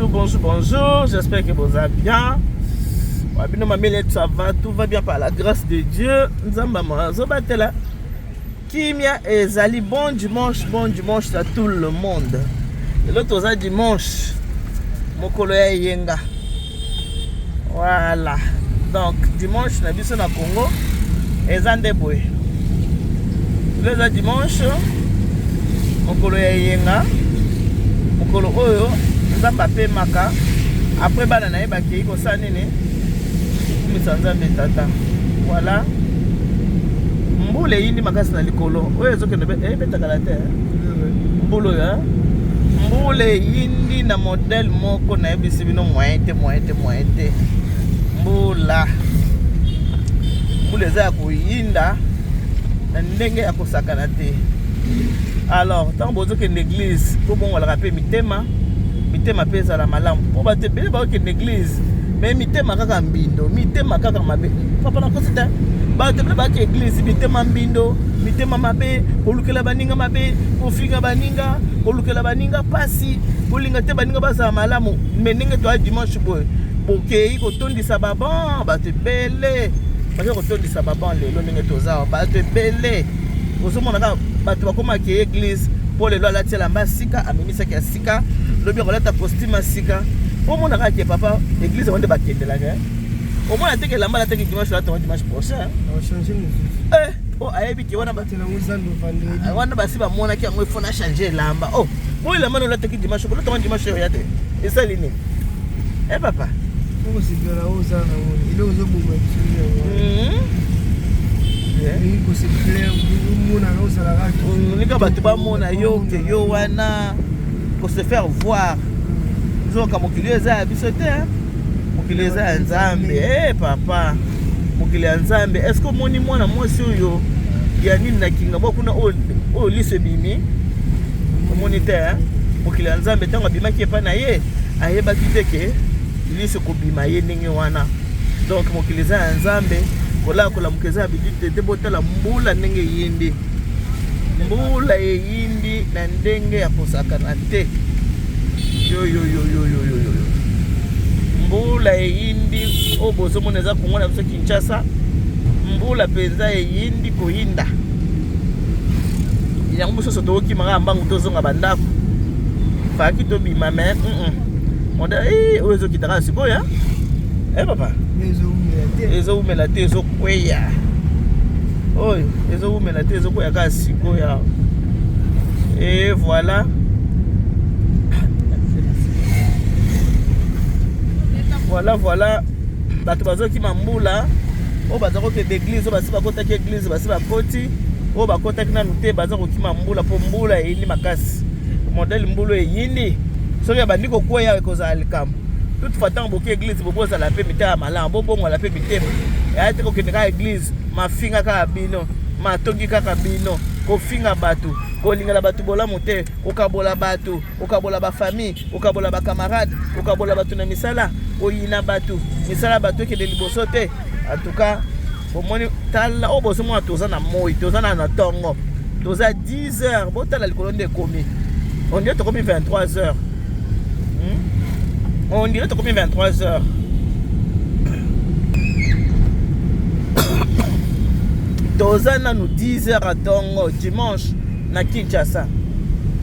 bonjour. J'espère que vous allez bien. Ça va, tout va bien par la grâce de Dieu. Kimia et Zali, bon dimanche à tout le monde. Et l'autre dimanche, Mokolo ya Yenga. Voilà. Donc, dimanche, na biso na Congo, Ezande Boy. Le dimanche, Mokolo ya Yenga. Mokolo Oyo, Nzamba pe maka. Après, bana na yeba ki ko sanene. Nzambe tata. Voilà. Mbule yindi makasi na likolo. Oyo ezokende betaka la terre. Mbulu ya. Mbule yindi na modèle moko na yebisi bino moyente. Mbula. Mbule za kuyinda na ndenge ya kosakana te. Alors, tant bozo ke l'église, po bongo la rapé mitema pesa la malamu. Po bate bele ba ke l'église. Mais mitema kaka mbindo, mitema kaka mabe. Papa na kosita. Ba te ba ke église mitema mbindo, mitema mabe, kolukela baninga mabe, kofinga baninga, kolukela baninga pasi, kolinga te baninga basa malamu. Meninga to dimanche boy. Bokei ko tondisa baban, ba te bele. Ba ko tondisa baban lelo ninga toza, ba te bele. Osomona ka bato bakoma ke église pour le la tiela mbasika amimisa ke sika, lobi ko lata costume sika. Au monde a papa, l'église on débat de la guerre. Au moins, que la maladie dimanche là, dimanche prochain. On va changer. Oh, aïe, qui va battre la moussane de vendredi. On va passer par mon accueil, il faut changer l'amba. Oh, oui, la main là, dimanche, le dimanche, et ça, l'inné. Eh, papa. Comment c'est que la hausse, il est aux autres moments. C'est clair, on a hausse à la radio. On est capable de pas mon ayo, que yo wana, pour se faire voir. Mokili eza bisote mokili eza nzambe papa mokili ya nzambe est-ce que moni mwana mwasi oyo ya nini na kinga bokuna o liso bimi moniteur mokili ya nzambe tango bimaki epa na ye ayeba kiteke liso ko bima ye ningi wana donc mokili eza ya nzambe kola mukeza bidite te botala mbula ndenge yindi mbula yindi na ndenge ya kosakana te yo mbula yindi oboso moneza kongona biso Kinshasa mbula penza yindi koyinda yango biso soto okimaka mbangu tozonga bandako faki tobima me onda oyo kitaka sikoya papa ezoumela te ezokweya oyo ezoumela te ezokweya ka sikoya et voilà. Voilà, bato bazoki mambula o bazako ke d'église o basi bakota ke église basi bakoti o bakota kina nute bazako ki mambula po mbula yindi makasi modèle mbulo yindi soki bandi ko koya ko za alikam toute fois tant boke église boboza la pe mitema mala bongo la pe mitema ya te ko keneka église mafinga ka bino matongi kaka bino ko finga bato kolingala bato bolamu te okabola bato okabola ba famille okabola ba camarade okabola bato na misala oyina bato misala bato ke de liboso te en tout cas bomoni tala oboso mo toza na moi toza na tongo toza 10h botala likolo nde komi on dirait to komi 23h on dirait to komi 23h toza na nous 10h à tongo dimanche na Kinshasa.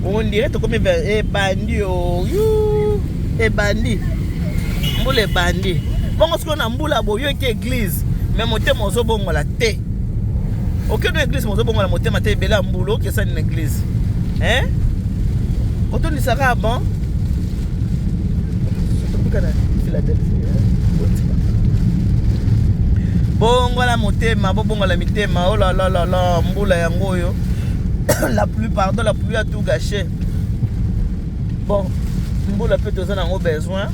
On dirait to comme bandi bandi. Mbule bandi. Bongo ce qu'on a mbula boyo ke église, mais moté mozo bongo la té. OK de église mozo bongo la moté maté bela mbulo que ça une église. Hein? Autant ni saka bon. Bongo la motema, bongo la mitema. Oh là mbula yango yo. La pluie a tout gâché. Bon, mbula peut tous en avoir besoin.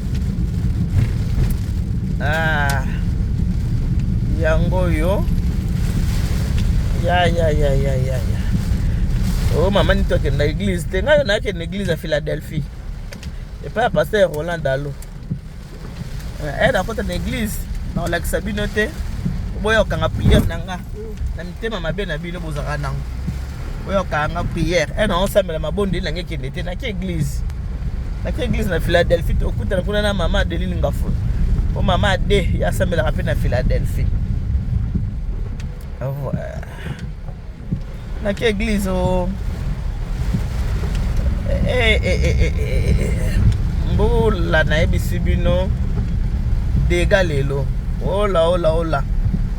Yango yo. Ya. Oh maman ni toi que na église, t'es na que l'église à Philadelphie. Et pas pasteur Roland Dalo. Elle a côté l'église, dans l'axabinote. Boyo kanga prière nanga. Na mitema mabe na bino bozaka nango. Oyo kanga prière. On s'amène ma bonne na ngeke nete na église. nake église na Philadelphie tokutana kuna na mama Adeline Ngafula po mama Ade ya sambela pe na Philadelphie. Voilà. Nake église o mbula na ebisi bino dega lelo. Ola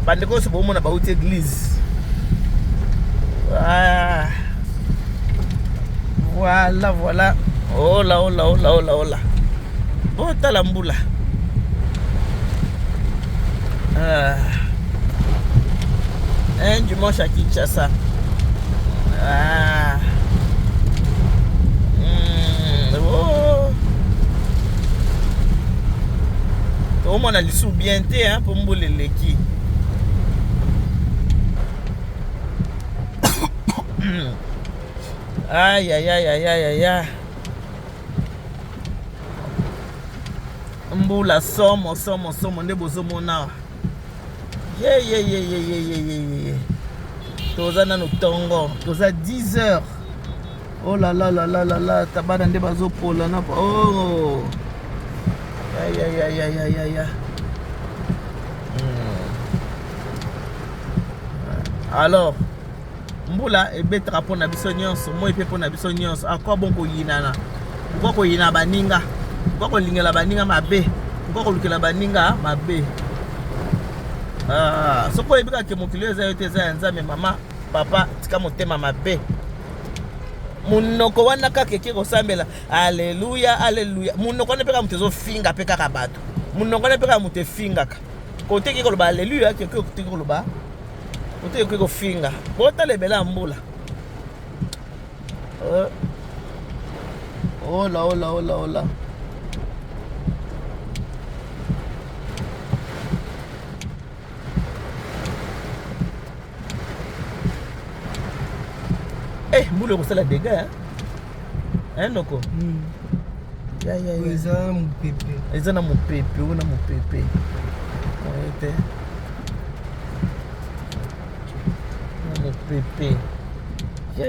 bandeko so bomona ba uti église. Voilà. Ola. Bota mbula. Un dimanche à Kinshasa. Au moins on a les bien hein pour mbule leki. Aïe. Mbula somo nde bozomona. Yeah. Toza na tongo, toza 10 heures. Oh là, tabana nde bazopola na oh. Aïe. Alors, mbula ebetaka pona biso nyonso, moi pe pona biso nyonso. Akwa bon ko yinana. Pourquoi ko yina baninga? Pourquoi ko lingela baninga mabe? Pourquoi ko lukela baninga mabe? Soko ebika ke mokili eza yote eza ya nzambe mama, papa, tika motema mabe. Munoko wana kaka ke kosambela. Alléluia. Munoko ne peka mutezo finga peka kabato. Munoko ne peka mute finga ka. Kote ke koloba alléluia ke kote ke koloba. Kote ke ko finga. Bota lebela mbula. Ola. Mbule ko sala dégâts hein noko ya eza na mopepe ona mopepe oete na mopepe ya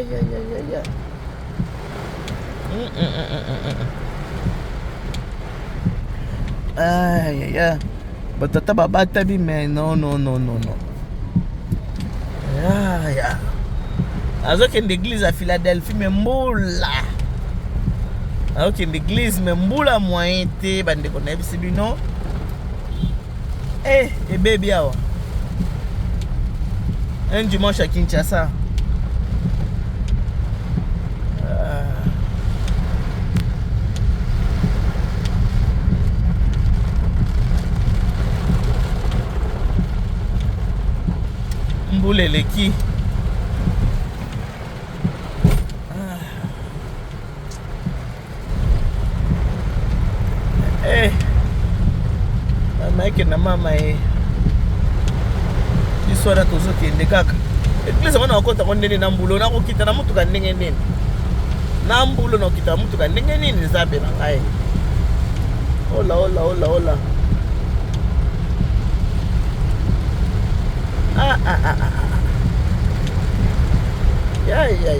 ya batata babata bi mais non ya azokende église à Philadelphie mais mbula azokende église mais mbula moyen te bandeko na yebisi bino ebebi awa un dimanche à Kinshasa. Mbula eleki maike na mama iswara tozokende kaka eglise wana wakota ko ndenge na mbulo na kokita na mutuka ndenge nini na mbulo na kokita mutuka ndenge nini nzabe na ngai. Ola ya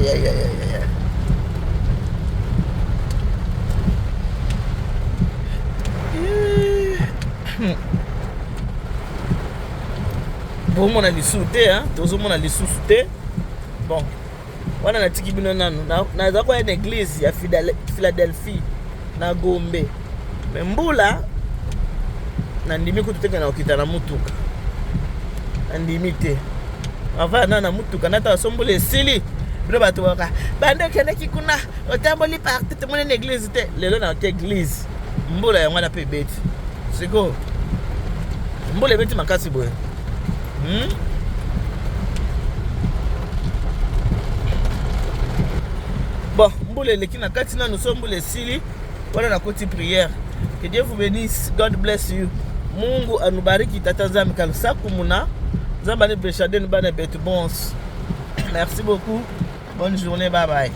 Bon, on a les sous-té, hein. Tout le monde a les sous-té. Bon, on a tiki bino nanu. Na zako une église à Philadelphie, na Gombe. Mais mbula, na ndimi kututeka na okita na mutuka. Ndimite. Ava na mutuka nata sombole sili. Bino bato waka. Bande kene kikuna, otamboli parti te mona église te. Lelo na église. Mbula ya mwana pe beti. Siko. Mbula beti makasi boye. Bon, mbule leki na kati na nous sommes les sili. Voilà la côté prière. Que Dieu vous bénisse. God bless you. Mungu anubariki tata nzambe kalusaku muna. Nzambe ne beshade nubane betu bons. Merci beaucoup. Bonne journée. Bye bye.